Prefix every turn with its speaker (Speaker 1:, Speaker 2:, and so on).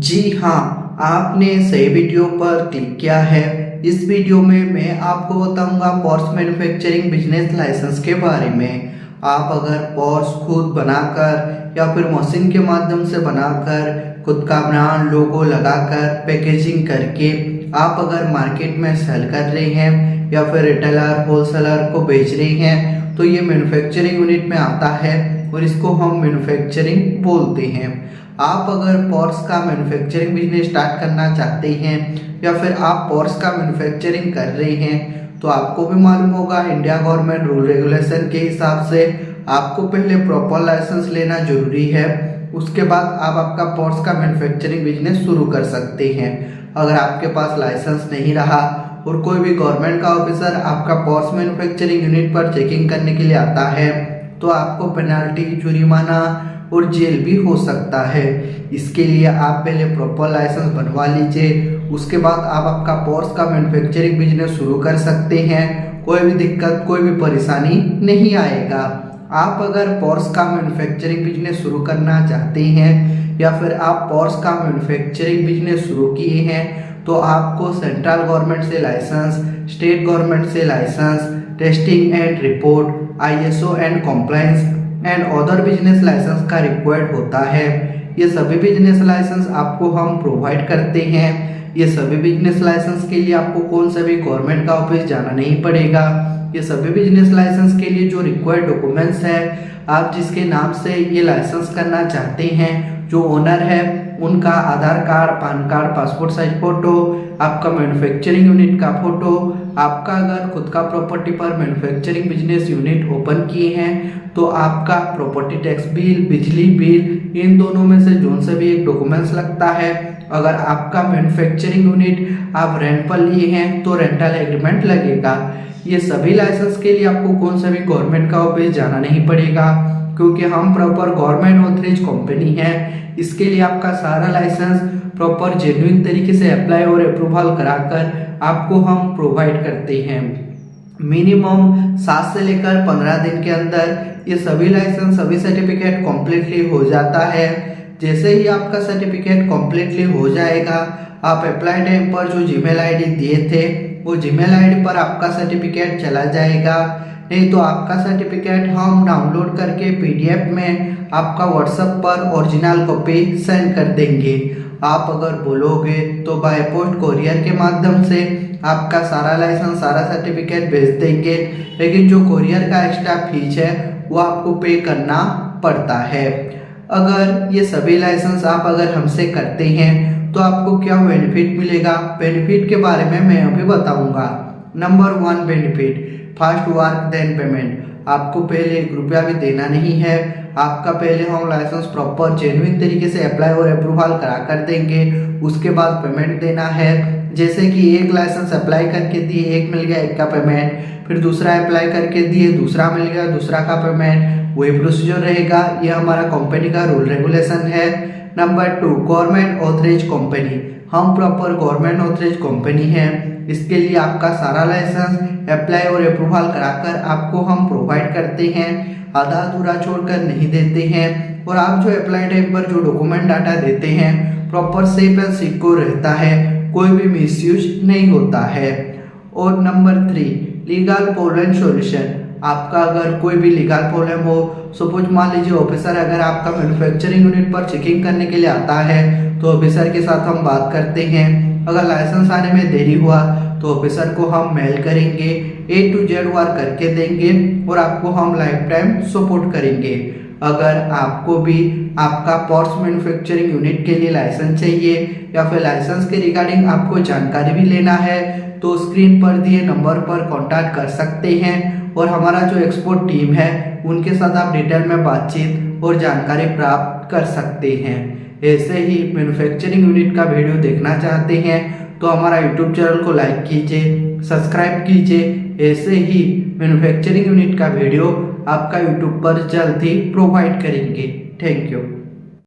Speaker 1: जी हाँ, आपने सही वीडियो पर क्लिक किया है। इस वीडियो में मैं आपको बताऊंगा पोर्स मैन्युफैक्चरिंग बिजनेस लाइसेंस के बारे में। आप अगर पोर्स खुद बनाकर या फिर मशीन के माध्यम से बनाकर खुद का ब्रांड लोगो लगाकर पैकेजिंग करके आप अगर मार्केट में सेल कर रहे हैं या फिर रिटेलर होलसेलर को बेच रहे हैं तो ये मैन्युफैक्चरिंग यूनिट में आता है और इसको हम मैन्युफैक्चरिंग बोलते हैं। आप अगर पोर्स का मैन्युफैक्चरिंग बिजनेस स्टार्ट करना चाहते हैं या फिर आप पोर्स का मैन्युफैक्चरिंग कर रहे हैं तो आपको भी मालूम होगा इंडिया गवर्नमेंट रूल रेगुलेशन के हिसाब से आपको पहले प्रॉपर लाइसेंस लेना जरूरी है। उसके बाद आप आपका पोर्स का मैन्युफैक्चरिंग बिजनेस शुरू कर सकते हैं। अगर आपके पास लाइसेंस नहीं रहा और कोई भी गवर्नमेंट का ऑफिसर आपका पोर्स मैन्युफैक्चरिंग यूनिट पर चेकिंग करने के लिए आता है तो आपको पेनाल्टी, जुर्माना और जेल भी हो सकता है। इसके लिए आप पहले प्रॉपर लाइसेंस बनवा लीजिए, उसके बाद आप आपका पोर्स का मैन्युफैक्चरिंग बिजनेस शुरू कर सकते हैं। कोई भी दिक्कत, कोई भी परेशानी नहीं आएगा। आप अगर पोर्स का मैन्युफैक्चरिंग बिजनेस शुरू करना चाहते हैं या फिर आप पोर्स का मैन्युफैक्चरिंग बिजनेस शुरू किए हैं तो आपको सेंट्रल गवर्नमेंट से लाइसेंस, स्टेट गवर्नमेंट से licence, testing and report, ISO and compliance and other business licence का रिक्वायर्ड होता है। ये सभी बिजनेस लाइसेंस आपको हम प्रोवाइड करते हैं। ये सभी बिजनेस लाइसेंस के लिए आपको कौन सा भी गवर्नमेंट का ऑफिस जाना नहीं पड़ेगा। ये सभी बिजनेस लाइसेंस के लिए जो रिक्वायर्ड डॉक्यूमेंट्स है, आप जिसके नाम से ये लाइसेंस करना चाहते हैं, जो ओनर है उनका Aadhaar card, PAN card, passport size photo, आपका मैन्युफैक्चरिंग यूनिट का फोटो, आपका अगर खुद का प्रॉपर्टी पर मैन्युफैक्चरिंग बिजनेस यूनिट ओपन किए हैं तो आपका प्रॉपर्टी टैक्स बिल, बिजली बिल, इन दोनों में से जो से भी एक डॉक्यूमेंट्स लगता है। अगर आपका मैन्युफैक्चरिंग यूनिट आप रेंट पर लिए हैं तो रेंटल एग्रीमेंट लगेगा। ये सभी लाइसेंस के लिए आपको कौन सा भी गवर्नमेंट का ऑफिस जाना नहीं पड़ेगा क्योंकि हम प्रॉपर गवर्नमेंट ऑथराइज कंपनी है। इसके लिए आपका सारा लाइसेंस प्रॉपर जेन्युइन तरीके से अप्लाई और अप्रूवल कराकर आपको हम प्रोवाइड करते हैं। मिनिमम 7 से लेकर 15 दिन के अंदर ये सभी लाइसेंस, सभी सर्टिफिकेट कम्प्लीटली हो जाता है। जैसे ही आपका सर्टिफिकेट कम्प्लीटली हो जाएगा, आप अप्लाई टाइम पर जो जीमेल आईडी दिए थे वो जीमेल आईडी पर आपका सर्टिफिकेट चला जाएगा। नहीं तो आपका सर्टिफिकेट हम डाउनलोड करके PDF में आपका व्हाट्सएप पर ओरिजिनल कॉपी सेंड कर देंगे। आप अगर बोलोगे तो बाय पोस्ट कोरियर के माध्यम से आपका सारा लाइसेंस, सारा सर्टिफिकेट भेज देंगे, लेकिन जो कोरियर का एक्स्ट्रा फीस है वो आपको पे करना पड़ता है। अगर ये सभी लाइसेंस आप अगर हमसे करते हैं तो आपको क्या बेनिफिट मिलेगा, बेनिफिट के बारे में मैं अभी बताऊंगा। Number 1 benefit, fast work then payment. आपको पहले 1 रुपया भी देना नहीं है। आपका पहले हम लाइसेंस प्रॉपर जेन्युइन तरीके से अप्लाई और अप्रूवल करा कर देंगे, उसके बाद पेमेंट देना है। जैसे कि एक लाइसेंस अप्लाई करके दिए, एक मिल गया, एक का पेमेंट, फिर दूसरा अप्लाई करके दिए, दूसरा मिल गया, दूसरा का पेमेंट, वही प्रोसीजर रहेगा। ये हमारा कंपनी का रूल रेगुलेशन है। Number 2, government authorise company. हम प्रॉपर गवर्नमेंट ऑथराइज कंपनी है। इसके लिए आपका सारा लाइसेंस अप्लाई और अप्रूवल कराकर आपको हम प्रोवाइड करते हैं, आधा अधूरा छोड़कर नहीं देते हैं। और आप जो अप्लाई टाइम पर जो डॉक्यूमेंट डाटा देते हैं प्रॉपर सेफ एंड सिक्योर रहता है, कोई भी मिसयूज नहीं होता है। और नंबर 3, लीगल प्रॉब्लम सॉल्यूशन। आपका अगर कोई भी लीगल प्रॉब्लम हो, सपोज मान लीजिए ऑफिसर अगर आपका मैन्युफैक्चरिंग यूनिट पर चेकिंग करने के लिए आता है तो ऑफिसर के साथ हम बात करते हैं। अगर लाइसेंस आने में देरी हुआ तो ऑफिसर को हम मेल करेंगे, A to Z वर्क करके देंगे और आपको हम लाइफ टाइम सपोर्ट करेंगे। अगर आपको भी आपका पोर्स मैन्युफैक्चरिंग यूनिट के लिए लाइसेंस चाहिए या फिर लाइसेंस के रिगार्डिंग आपको जानकारी भी लेना है तो स्क्रीन पर दिए नंबर पर कॉन्टैक्ट कर सकते हैं और हमारा जो एक्सपर्ट टीम है उनके साथ आप डिटेल में बातचीत और जानकारी प्राप्त कर सकते हैं। ऐसे ही मैन्युफैक्चरिंग यूनिट का वीडियो देखना चाहते हैं तो हमारा YouTube चैनल को लाइक कीजिए, सब्सक्राइब कीजिए। ऐसे ही मैन्युफैक्चरिंग यूनिट का वीडियो आपका YouTube पर जल्द ही प्रोवाइड करेंगे। Thank you.